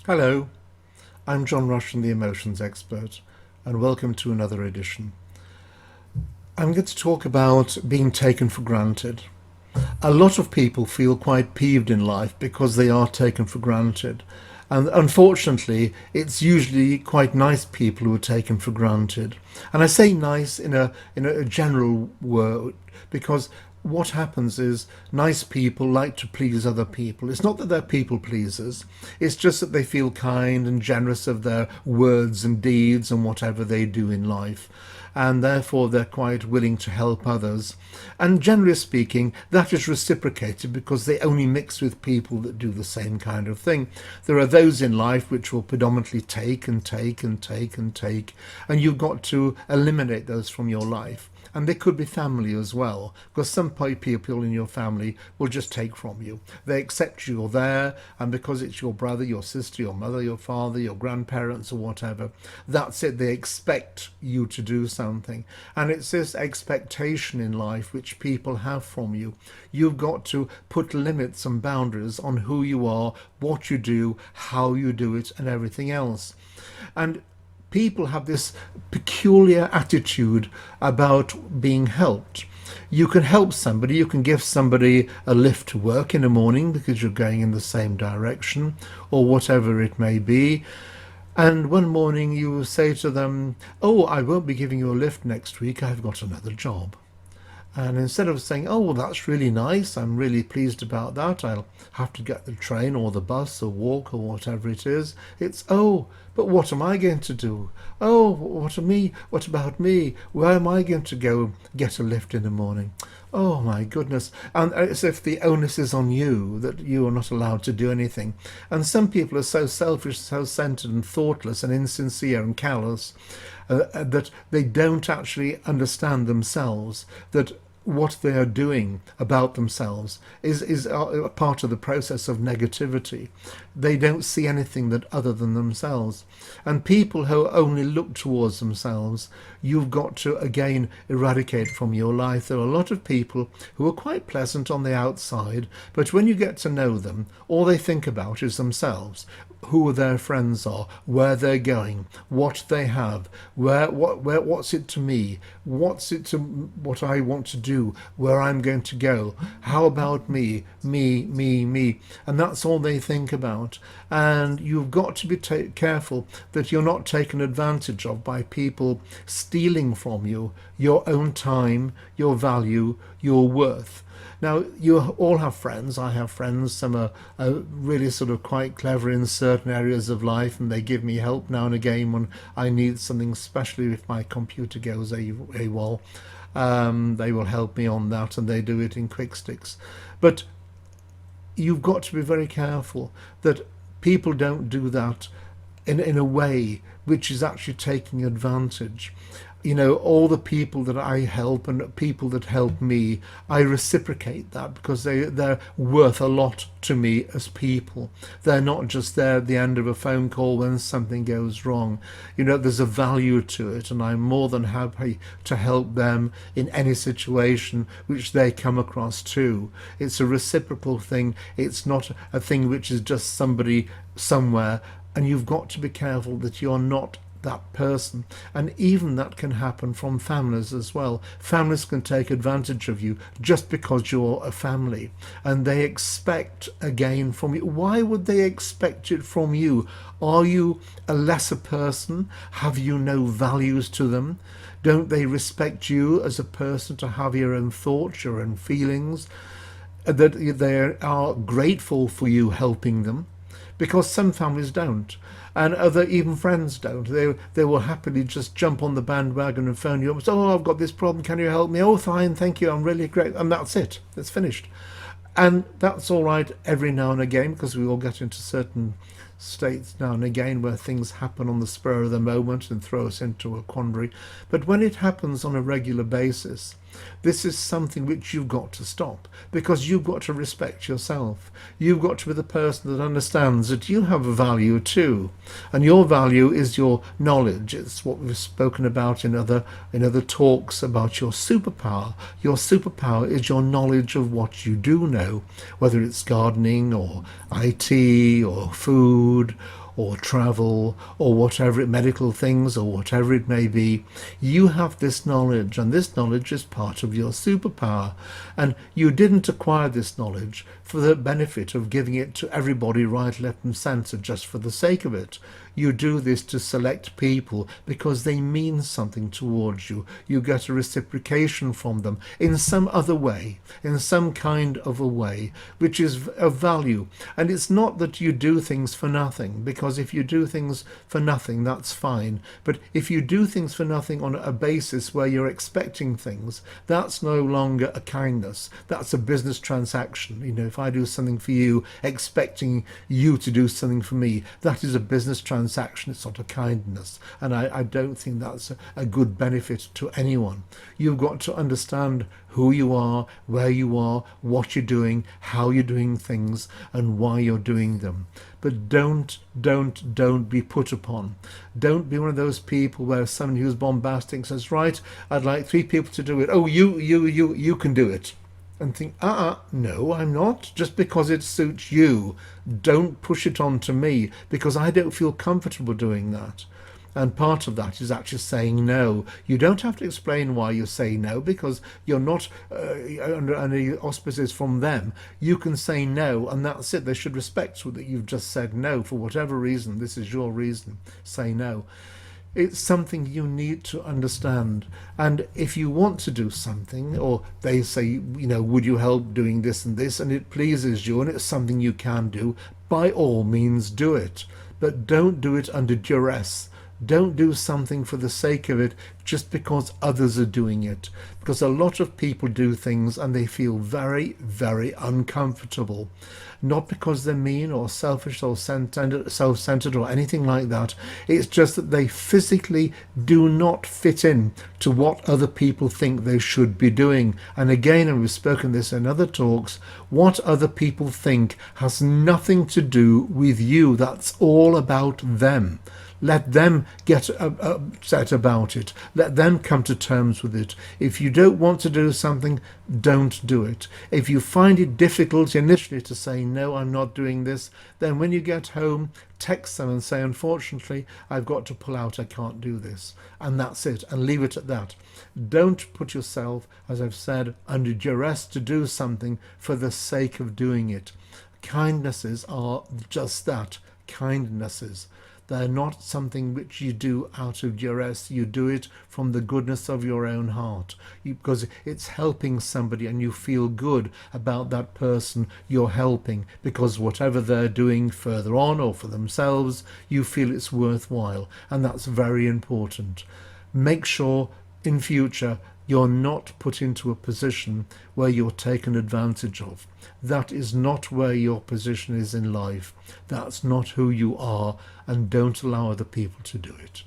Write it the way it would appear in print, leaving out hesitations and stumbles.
Hello, I'm John Rushton, the Emotions Expert, and welcome to another edition. I'm going to talk about being taken for granted. A lot of people feel quite peeved in life because they are taken for granted. And unfortunately, it's usually quite nice people who are taken for granted. And I say nice in a general word because what happens is nice people like to please other people. It's not that they're people pleasers, it's just that they feel kind and generous of their words and deeds and whatever they do in life. And therefore they're quite willing to help others. And generally speaking, that is reciprocated because they only mix with people that do the same kind of thing. There are those in life which will predominantly take and take and take and take, and you've got to eliminate those from your life. And they could be family as well, because some people in your family will just take from you. They accept you're there, and because it's your brother, your sister, your mother, your father, your grandparents, or whatever, that's it. They expect you to do something. And it's this expectation in life which people have from you. You've got to put limits and boundaries on who you are, what you do, how you do it, and everything else. And people have this peculiar attitude about being helped. You can help somebody, you can give somebody a lift to work in the morning because you're going in the same direction, or whatever it may be. And one morning you will say to them, "Oh, I won't be giving you a lift next week, I've got another job." And instead of saying, "Oh, well, that's really nice, I'm really pleased about that, I'll have to get the train or the bus or walk or whatever it is," it's, "Oh, but what am I going to do? Oh, what about me? Where am I going to go get a lift in the morning? Oh my goodness." And as if the onus is on you, that you are not allowed to do anything. And some people are so selfish, so centered and thoughtless and insincere and callous that they don't actually understand themselves, that what they are doing about themselves is a part of the process of negativity. They don't see anything that other than themselves. And people who only look towards themselves, you've got to again eradicate from your life. There are a lot of people who are quite pleasant on the outside, but when you get to know them, all they think about is themselves, who their friends are, where they're going, what they have, what's it to me, what's it to what I want to do, where I'm going to go, how about me, me, and that's all they think about. And you've got to be careful that you're not taken advantage of by people stealing from you your own time, your value, your worth. Now, you all have friends. I have friends. Some are really sort of quite clever in certain areas of life, and they give me help now and again when I need something, especially if my computer goes AWOL. They will help me on that, and they do it in quick sticks. But you've got to be very careful that people don't do that in a way which is actually taking advantage. You know, all the people that I help and people that help me, I reciprocate that because they're worth a lot to me as people. They're not just there at the end of a phone call when something goes wrong. You know, there's a value to it, and I'm more than happy to help them in any situation which they come across too. It's a reciprocal thing. It's not a thing which is just somebody somewhere, and you've got to be careful that you're not that person. And even that can happen from families as well. Families can take advantage of you just because you're a family, and they expect again from you. Why would they expect it from you? Are you a lesser person? Have you no values to them? Don't they respect you as a person to have your own thoughts, your own feelings, that they are grateful for you helping them? Because some families don't, and other even friends don't. They will happily just jump on the bandwagon and phone you up and say, "Oh, I've got this problem, can you help me?" "Oh, fine, thank you, I'm really great," and that's it. It's finished. And that's all right every now and again, because we all get into certain states now and again where things happen on the spur of the moment and throw us into a quandary. But when it happens on a regular basis, this is something which you've got to stop, because you've got to respect yourself. You've got to be the person that understands that you have a value too, and your value is your knowledge. It's what we've spoken about in other talks about your superpower. Your superpower is your knowledge of what you do know, whether it's gardening or IT or food or travel or whatever, medical things or whatever it may be. You have this knowledge, and this knowledge is part of your superpower. And you didn't acquire this knowledge for the benefit of giving it to everybody right, left and centre just for the sake of it. You do this to select people because they mean something towards you. You get a reciprocation from them in some other way, in some kind of a way, which is of value. And it's not that you do things for nothing, because if you do things for nothing, that's fine. But if you do things for nothing on a basis where you're expecting things, that's no longer a kindness. That's a business transaction. You know, if I do something for you, expecting you to do something for me, that is a business transaction. It's not a kindness, and I don't think that's a good benefit to anyone. You've got to understand who you are, where you are, what you're doing, how you're doing things, and why you're doing them. But don't be put upon. Don't be one of those people where somebody who's bombastic says, right, I'd like 3 people to do it. Oh, you can do it. And think, no, I'm not. Just because it suits you, don't push it on to me, because I don't feel comfortable doing that. And part of that is actually saying no. You don't have to explain why you say no, because you're not under any auspices from them. You can say no, and that's it. They should respect that you've just said no for whatever reason. This is your reason. Say no. It's something you need to understand. And if you want to do something, or they say, you know, would you help doing this and this, and it pleases you and it's something you can do, by all means do it. But don't do it under duress. Don't do something for the sake of it just because others are doing it. Because a lot of people do things and they feel very, very uncomfortable. Not because they're mean or selfish or self-centered or anything like that. It's just that they physically do not fit in to what other people think they should be doing. And again, and we've spoken this in other talks, what other people think has nothing to do with you. That's all about them. Let them get upset about it. Let them come to terms with it. If you don't want to do something, don't do it. If you find it difficult initially to say, no, I'm not doing this, then when you get home, text them and say, unfortunately, I've got to pull out, I can't do this. And that's it, and leave it at that. Don't put yourself, as I've said, under duress to do something for the sake of doing it. Kindnesses are just that, kindnesses. They're not something which you do out of duress. You do it from the goodness of your own heart, because it's helping somebody and you feel good about that person you're helping, because whatever they're doing further on or for themselves, you feel it's worthwhile, and that's very important. Make sure in future you're not put into a position where you're taken advantage of. That is not where your position is in life. That's not who you are, and don't allow other people to do it.